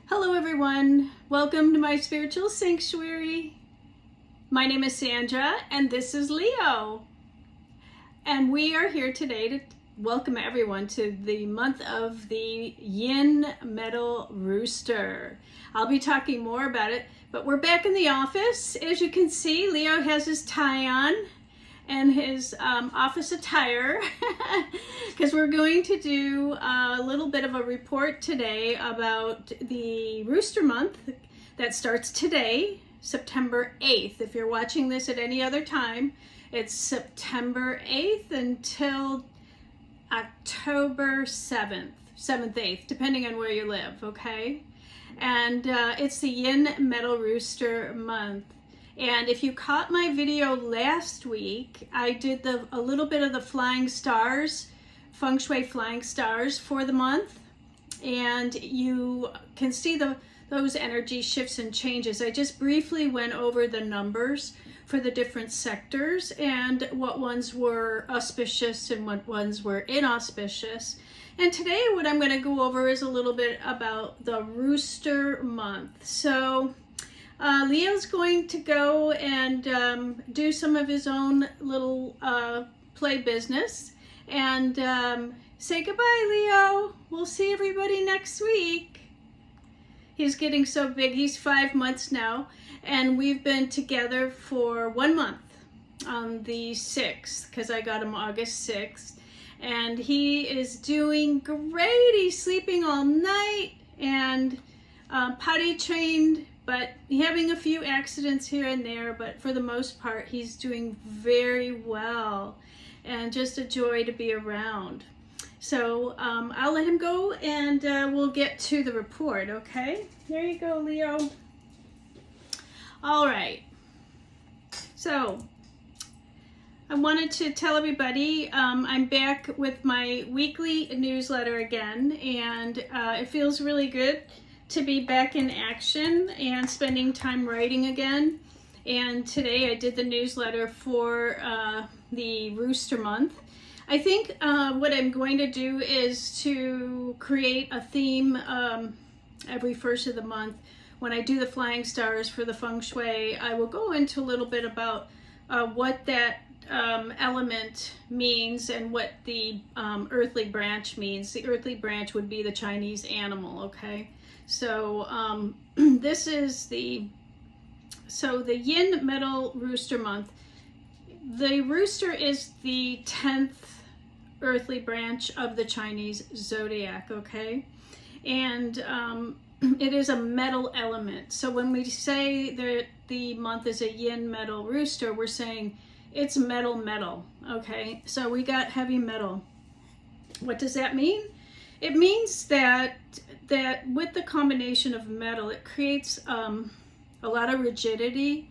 Hello everyone, welcome to my spiritual sanctuary. My name is Sandra and this is Leo. And we are here today to welcome everyone to the month of the Yin Metal Rooster. I'll be talking more about it, but we're back in the office. As you can see, Leo has his tie on and his office attire because we're going to do a little bit of a report today about the Rooster month that starts today, September 8th. If you're watching this at any other time, it's September 8th until October 7th, 8th, depending on where you live, okay? And it's the Yin Metal Rooster month. And if you caught my video last week, I did a little bit of the flying stars, Feng Shui flying stars for the month. And you can see those energy shifts and changes. I just briefly went over the numbers for the different sectors and what ones were auspicious and what ones were inauspicious. And today what I'm going to go over is a little bit about the Rooster month. So Leo's going to go and do some of his own little play business and say goodbye, Leo. We'll see everybody next week. He's getting so big. He's 5 months now, and we've been together for 1 month on the 6th because I got him August 6th, and he is doing great. He's sleeping all night and potty trained, but having a few accidents here and there, but for the most part, he's doing very well and just a joy to be around. So I'll let him go and we'll get to the report, okay? There you go, Leo. All right. So I wanted to tell everybody I'm back with my weekly newsletter again, and it feels really good to be back in action and spending time writing again. And today I did the newsletter for the Rooster month. I think what I'm going to do is to create a theme every first of the month. When I do the flying stars for the Feng Shui, I will go into a little bit about what that element means and what the earthly branch means. The earthly branch would be the Chinese animal, okay? So this is the Yin Metal Rooster month. The rooster is the 10th earthly branch of the Chinese zodiac, okay? And it is a metal element. So when we say that the month is a Yin Metal Rooster, we're saying it's metal, okay? So we got heavy metal. What does that mean? It means that with the combination of metal, it creates a lot of rigidity,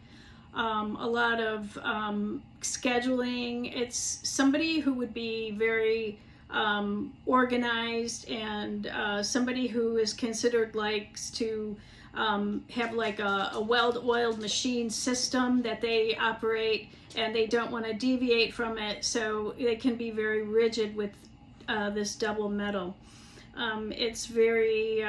a lot of scheduling. It's somebody who would be very organized, and somebody who is considered likes to have like a well-oiled machine system that they operate, and they don't want to deviate from it, so they can be very rigid with this double metal. It's very,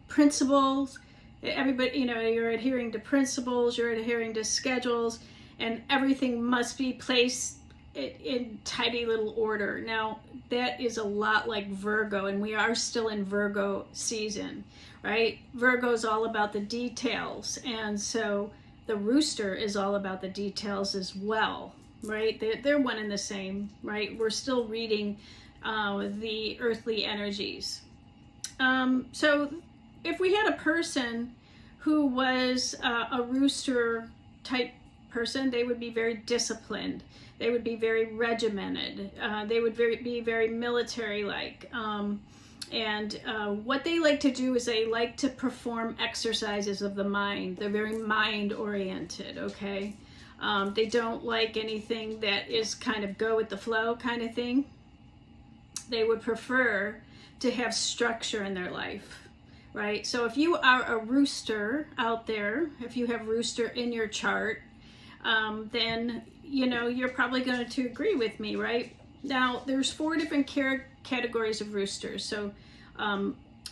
principles. Everybody, you're adhering to principles, you're adhering to schedules, and everything must be placed in tidy little order. Now, that is a lot like Virgo, and we are still in Virgo season, right? Virgo is all about the details, and so the Rooster is all about the details as well, right? They're one and the same, right? We're still reading the earthly energies. So if we had a person who was a Rooster type person, they would be very disciplined. They would be very regimented. They would be very military-like. And what they like to do is they like to perform exercises of the mind. They're very mind-oriented, okay? They don't like anything that is kind of go with the flow kind of thing. They would prefer to have structure in their life, right? So if you are a Rooster out there, if you have Rooster in your chart, then you're probably going to agree with me, right? Now, there's 4 different categories of roosters. So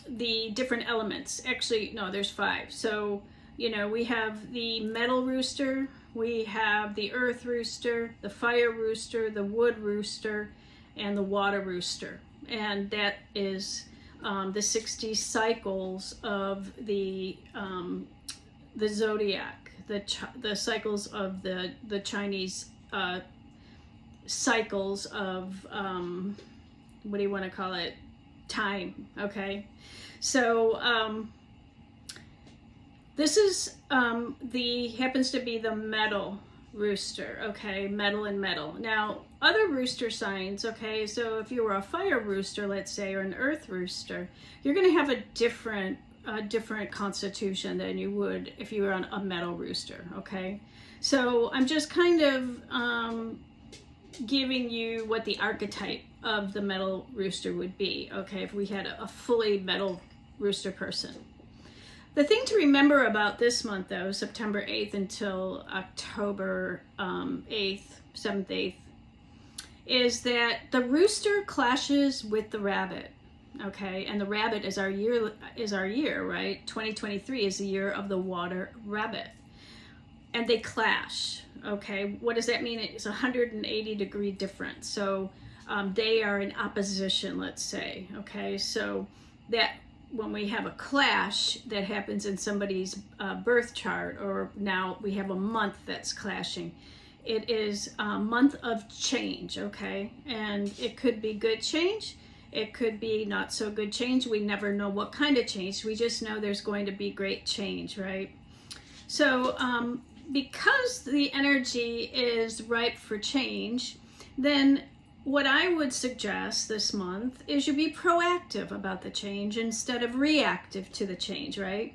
the different elements. Actually, no, there's 5. So, you know, we have the metal rooster, we have the earth rooster, the fire rooster, the wood rooster, and the water rooster. And that is the 60 cycles of the zodiac, the cycles of the Chinese cycles of what do you want to call it? Time. Okay, so this is happens to be the metal rooster. Okay, metal and metal. Now, other rooster signs. Okay, so if you were a fire rooster, let's say, or an earth rooster, you're going to have a different constitution than you would if you were on a metal rooster. Okay, so I'm just kind of giving you what the archetype of the metal rooster would be. Okay, if we had a fully metal rooster person. The thing to remember about this month, though, September 8th until October 8th, 7th, 8th, is that the rooster clashes with the rabbit. Okay, and the rabbit is our year, right? 2023 is the year of the water rabbit. And they clash. Okay, what does that mean? It's a 180-degree difference. So they are in opposition, let's say. Okay, so that when we have a clash that happens in somebody's birth chart, or now we have a month that's clashing, it is a month of change. Okay, and it could be good change, it could be not so good change. We never know what kind of change. We just know there's going to be great change, right? So because the energy is ripe for change, then what I would suggest this month is you be proactive about the change instead of reactive to the change, right?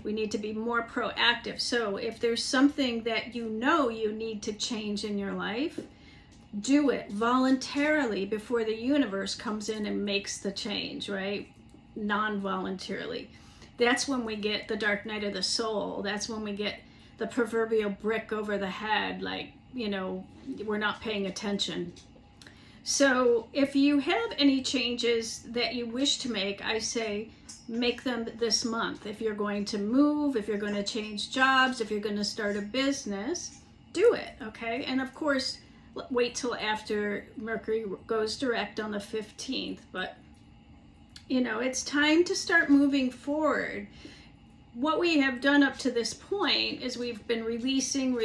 We need to be more proactive. So if there's something that you know you need to change in your life, do it voluntarily before the universe comes in and makes the change, right? Non-voluntarily. That's when we get the dark night of the soul. That's when we get the proverbial brick over the head, like, you know, we're not paying attention. So if you have any changes that you wish to make, I say make them this month. If you're going to move, if you're going to change jobs, if you're going to start a business, do it, okay? And of course, wait till after Mercury goes direct on the 15th. But, you know, it's time to start moving forward. What we have done up to this point is we've been releasing,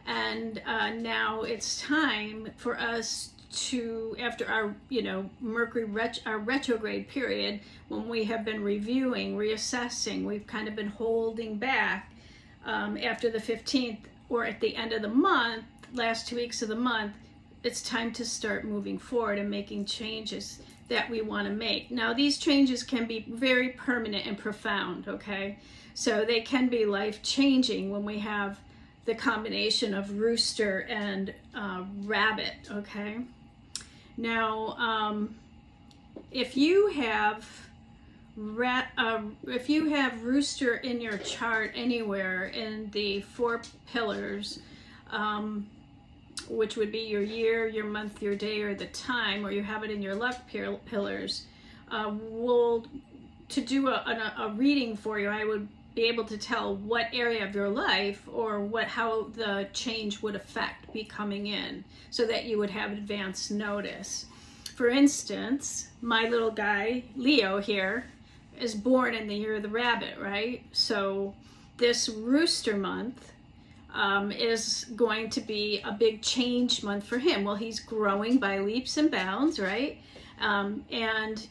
and now it's time for us to, after our, you know, Mercury our retrograde period, when we have been reviewing, reassessing, we've kind of been holding back after the 15th or at the end of the month, last 2 weeks of the month, it's time to start moving forward and making changes that we want to make. Now, these changes can be very permanent and profound, okay? So they can be life-changing when we have the combination of rooster and rabbit, okay? Now, if you have rooster in your chart anywhere in the 4 pillars, which would be your year, your month, your day, or the time, or you have it in your luck pillars, to do a reading for you, I would be able to tell what area of your life or how the change would be coming in, so that you would have advance notice. For instance, my little guy, Leo here, is born in the year of the rabbit, right? So this rooster month is going to be a big change month for him. Well, he's growing by leaps and bounds, right? And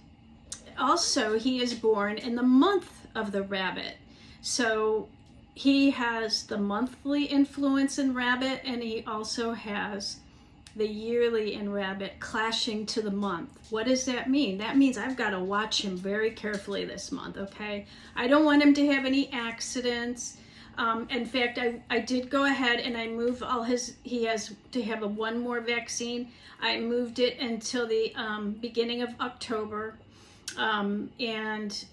also he is born in the month of the rabbit. So he has the monthly influence in rabbit, and he also has the yearly in rabbit clashing to the month. What does that mean? That means I've got to watch him very carefully this month, okay? I don't want him to have any accidents. In fact, I did go ahead and I moved he has to have one more vaccine. I moved it until the beginning of October. And,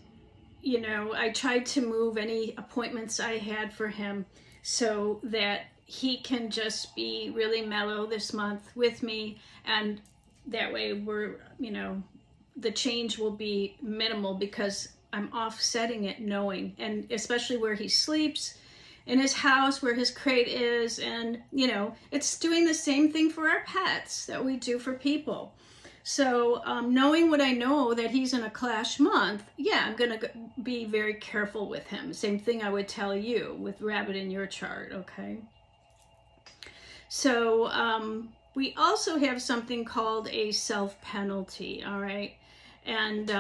you know, I tried to move any appointments I had for him so that he can just be really mellow this month with me. And that way we're, you know, the change will be minimal because I'm offsetting it knowing, and especially where he sleeps, in his house, where his crate is, and it's doing the same thing for our pets that we do for people. So knowing what I know, that he's in a clash month, yeah, I'm going to be very careful with him. Same thing I would tell you with Rabbit in your chart, okay? So we also have something called a self-penalty, all right? And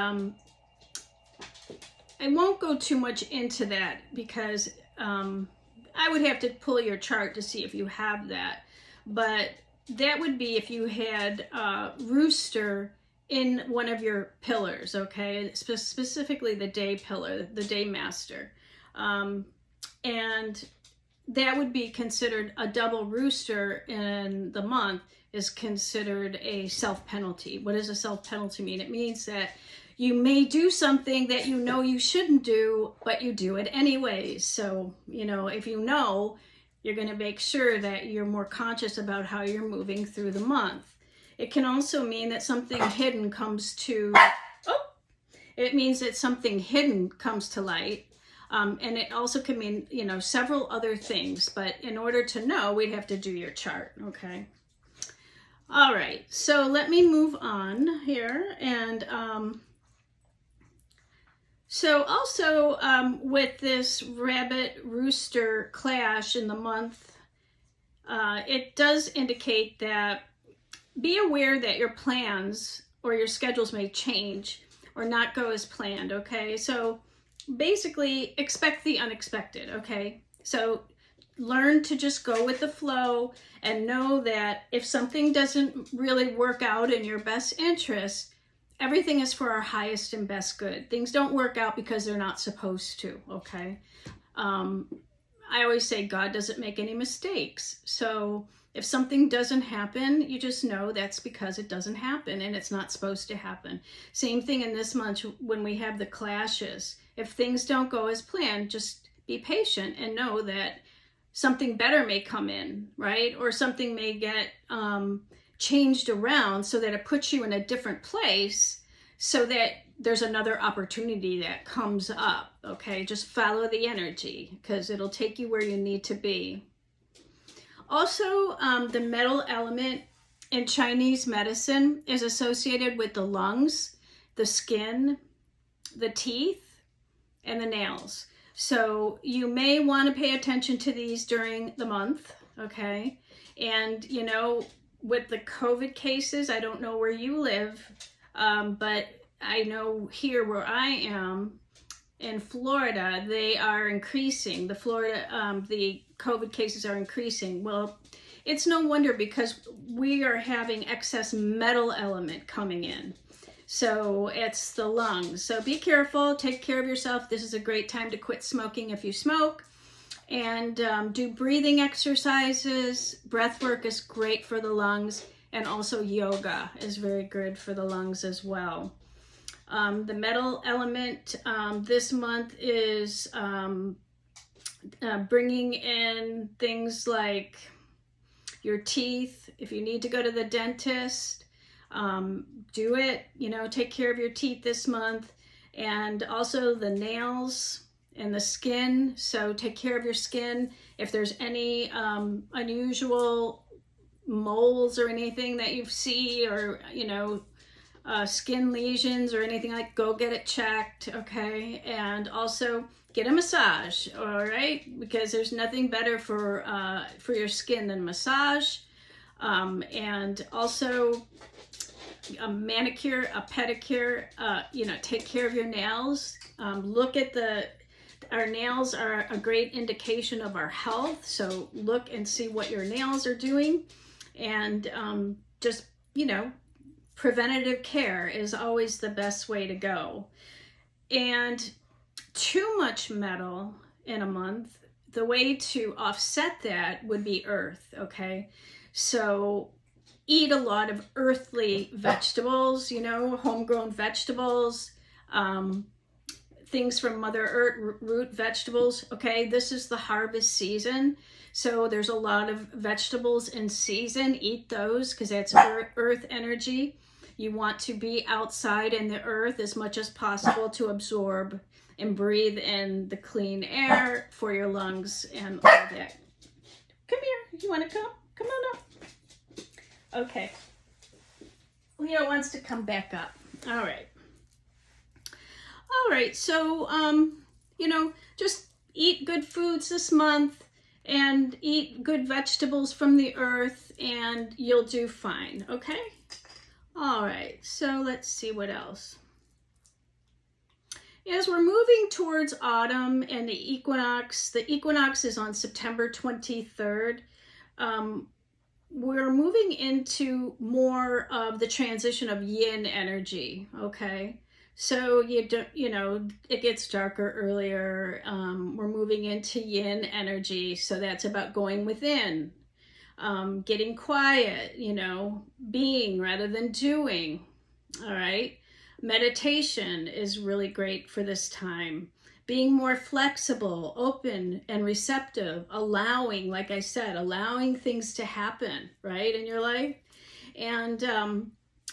I won't go too much into that because I would have to pull your chart to see if you have that. But that would be if you had Rooster in one of your pillars, okay? Specifically the day pillar, the day master. And that would be considered a double Rooster in the month is considered a self-penalty. What does a self-penalty mean? It means that you may do something that you know you shouldn't do, but you do it anyways. So, if you know, you're going to make sure that you're more conscious about how you're moving through the month. It can also mean that something hidden comes to, it means that something hidden comes to light. And it also can mean, several other things. But in order to know, we'd have to do your chart, okay? All right, so let me move on here. And so also with this Rabbit Rooster clash in the month, it does indicate that be aware that your plans or your schedules may change or not go as planned, okay? So basically expect the unexpected, okay? So learn to just go with the flow and know that if something doesn't really work out in your best interest, everything is for our highest and best good. Things don't work out because they're not supposed to, okay? I always say God doesn't make any mistakes. So if something doesn't happen, you just know that's because it doesn't happen and it's not supposed to happen. Same thing in this month when we have the clashes. If things don't go as planned, just be patient and know that something better may come in, right? Or something may get changed around so that it puts you in a different place so that there's another opportunity that comes up, okay? Just follow the energy because it'll take you where you need to be. Also, the metal element in Chinese medicine is associated with the lungs, the skin, the teeth, and the nails. So you may want to pay attention to these during the month, okay? And, with the COVID cases, I don't know where you live, but I know here where I am in Florida, they are increasing. The COVID cases are increasing. Well, it's no wonder because we are having excess metal element coming in. So it's the lungs. So be careful, take care of yourself. This is a great time to quit smoking if you smoke. And do breathing exercises. Breath work is great for the lungs. And also yoga is very good for the lungs as well. The metal element this month is bringing in things like your teeth. If you need to go to the dentist, do it. Take care of your teeth this month. And also the nails and the skin. So take care of your skin. If there's any unusual moles or anything that you see, or skin lesions or anything, like, go get it checked, okay? And also get a massage, all right? Because there's nothing better for your skin than massage. And also a manicure, a pedicure, take care of your nails. Look at our nails are a great indication of our health. So look and see what your nails are doing. And just, preventative care is always the best way to go. And too much metal in a month, the way to offset that would be earth, okay? So eat a lot of earthly vegetables, homegrown vegetables, things from Mother Earth, root vegetables, okay? This is the harvest season. So there's a lot of vegetables in season. Eat those because that's earth energy. You want to be outside in the earth as much as possible to absorb and breathe in the clean air for your lungs and all that. Come here. You want to come? Come on up. Okay. Leo wants to come back up. All right. All right. So, just eat good foods this month and eat good vegetables from the earth and you'll do fine. Okay? All right. So let's see what else. As we're moving towards autumn and the equinox is on September 23rd. We're moving into more of the transition of yin energy, okay? So it gets darker earlier. We're moving into yin energy, so that's about going within, getting quiet, being rather than doing, all right? Meditation is really great for this time. Being more flexible, open, and receptive, allowing, like I said, allowing things to happen, right, in your life. And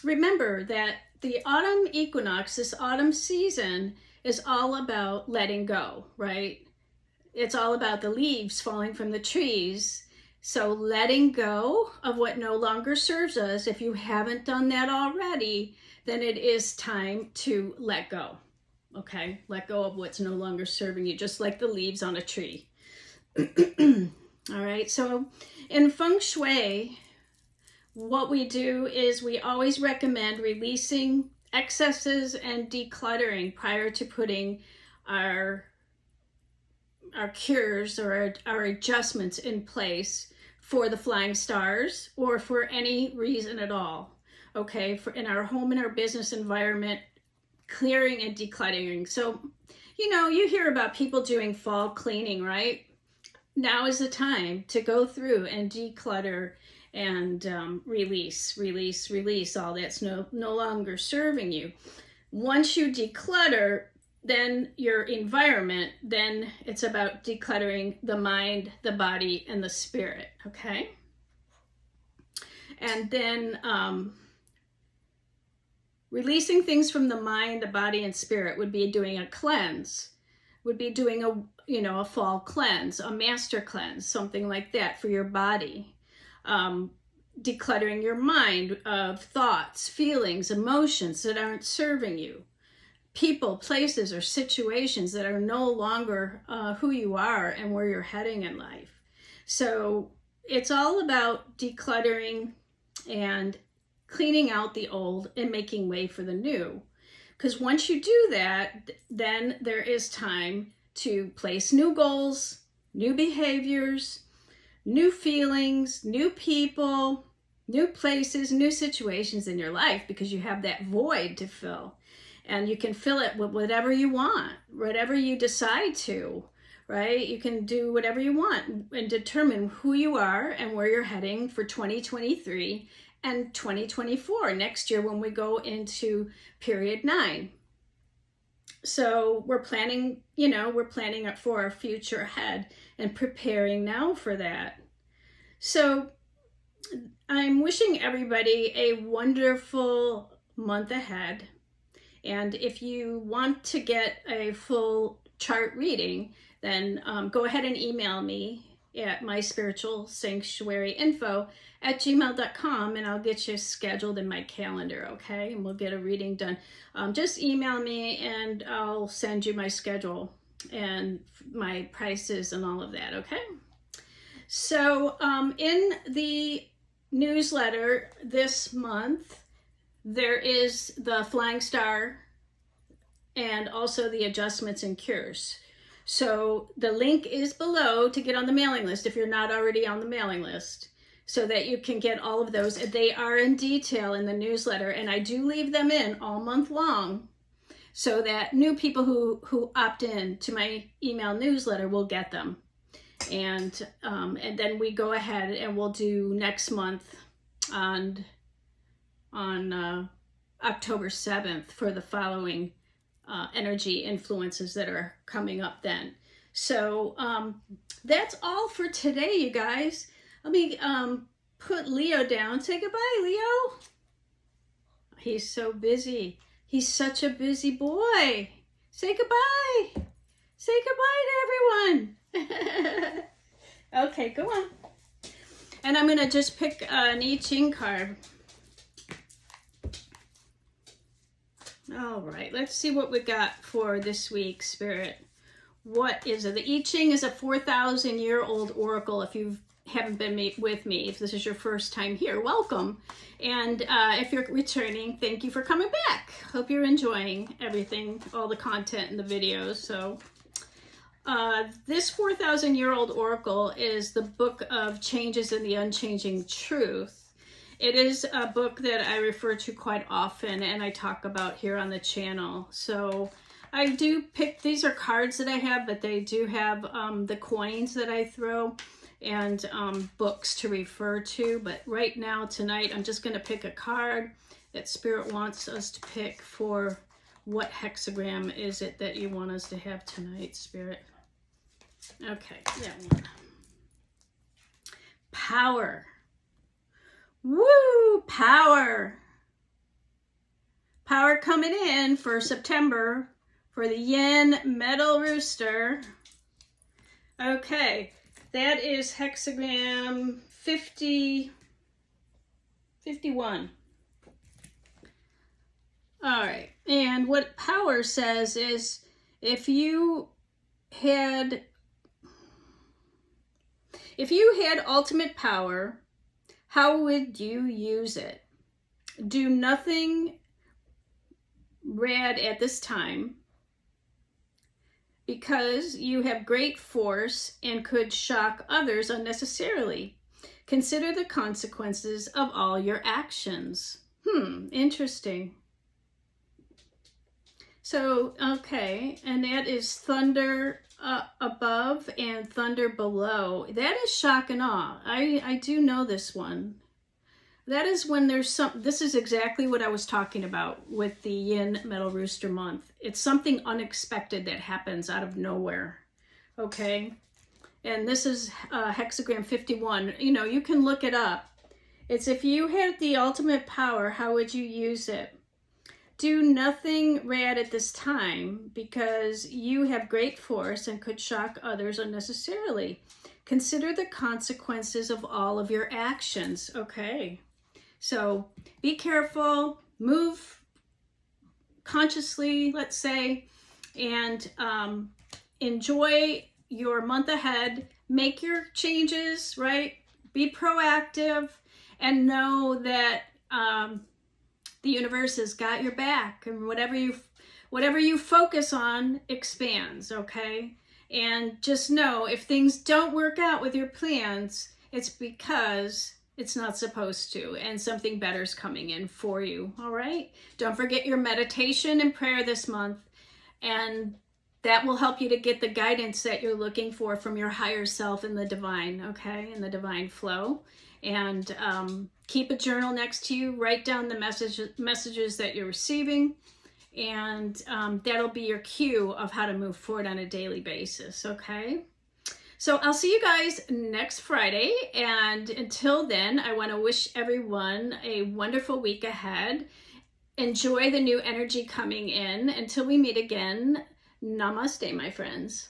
remember that the autumn equinox, this autumn season, is all about letting go, right? It's all about the leaves falling from the trees. So letting go of what no longer serves us. If you haven't done that already, then it is time to let go. Okay, let go of what's no longer serving you, just like the leaves on a tree. All right, so in Feng Shui, what we do is we always recommend releasing excesses and decluttering prior to putting our cures or our adjustments in place for the flying stars or for any reason at all. Okay, for in our home and our business environment, clearing and decluttering. So, you hear about people doing fall cleaning, right? Now is the time to go through and declutter and release all that's no longer serving you. Once you declutter, then your environment, then it's about decluttering the mind, the body, and the spirit, okay? And then releasing things from the mind, the body, and spirit would be doing a cleanse, would be doing a fall cleanse, a master cleanse, something like that for your body. Decluttering your mind of thoughts, feelings, emotions that aren't serving you. People, places, or situations that are no longer who you are and where you're heading in life. So it's all about decluttering and cleaning out the old and making way for the new. Because once you do that, then there is time to place new goals, new behaviors, new feelings, new people, new places, new situations in your life, because you have that void to fill. And you can fill it with whatever you want, whatever you decide to, right? You can do whatever you want and determine who you are and where you're heading for 2023 and 2024, next year when we go into period 9. So we're planning for our future ahead and preparing now for that. So I'm wishing everybody a wonderful month ahead. And if you want to get a full chart reading, then go ahead and email me at myspiritualsanctuaryinfo@gmail.com and I'll get you scheduled in my calendar, okay? And we'll get a reading done. Just email me and I'll send you my schedule and my prices and all of that, okay? So in the newsletter this month, there is the Flying Star and also the adjustments and cures. So the link is below to get on the mailing list if you're not already on the mailing list, so that you can get all of those. They are in detail in the newsletter, and I do leave them in all month long so that new people who opt in to my email newsletter will get them. And then we go ahead and we'll do next month on October 7th for the following energy influences that are coming up then. So that's all for today, you guys. Let me put Leo down. Say goodbye, Leo. He's so busy. He's such a busy boy. Say goodbye. Say goodbye to everyone. Okay, go on. And I'm going to just pick an I Ching card. All right, let's see what we got for this week, Spirit. What is it? The I Ching is a 4,000-year-old oracle. If you haven't been with me, if this is your first time here, welcome. And if you're returning, thank you for coming back. Hope you're enjoying everything, all the content and the videos. So this 4,000-year-old oracle is the Book of Changes in the Unchanging Truth. It is a book that I refer to quite often and I talk about here on the channel. So I do pick, these are cards that I have, but they do have the coins that I throw and books to refer to. But right now, tonight, I'm just going to pick a card that Spirit wants us to pick for what hexagram is it that you want us to have tonight, Spirit. Okay, that one. Power. Woo! Power. Power coming in for September for the Yin Metal Rooster. Okay, that is hexagram 51. All right, and what power says is if you had ultimate power, how would you use it? Do nothing rad at this time because you have great force and could shock others unnecessarily. Consider the consequences of all your actions. Interesting. So, okay, and that is thunder above and thunder below. That is shock and awe. I do know this one. That is when there's this is exactly what I was talking about with the Yin Metal Rooster month. It's something unexpected that happens out of nowhere, okay? And this is hexagram 51. You know, you can look it up. It's if you had the ultimate power, how would you use it? Do nothing rad at this time because you have great force and could shock others unnecessarily. Consider the consequences of all of your actions. Okay, so be careful, move consciously, let's say, and enjoy your month ahead. Make your changes, right? Be proactive and know that the universe has got your back, and whatever you focus on expands, okay? And just know if things don't work out with your plans, it's because it's not supposed to, and something better is coming in for you, all right? Don't forget your meditation and prayer this month, and that will help you to get the guidance that you're looking for from your higher self in the divine, okay? In the divine flow. And keep a journal next to you. Write down the messages that you're receiving, and that'll be your cue of how to move forward on a daily basis, okay? So I'll see you guys next Friday, and until then, I want to wish everyone a wonderful week ahead. Enjoy the new energy coming in. Until we meet again, namaste, my friends.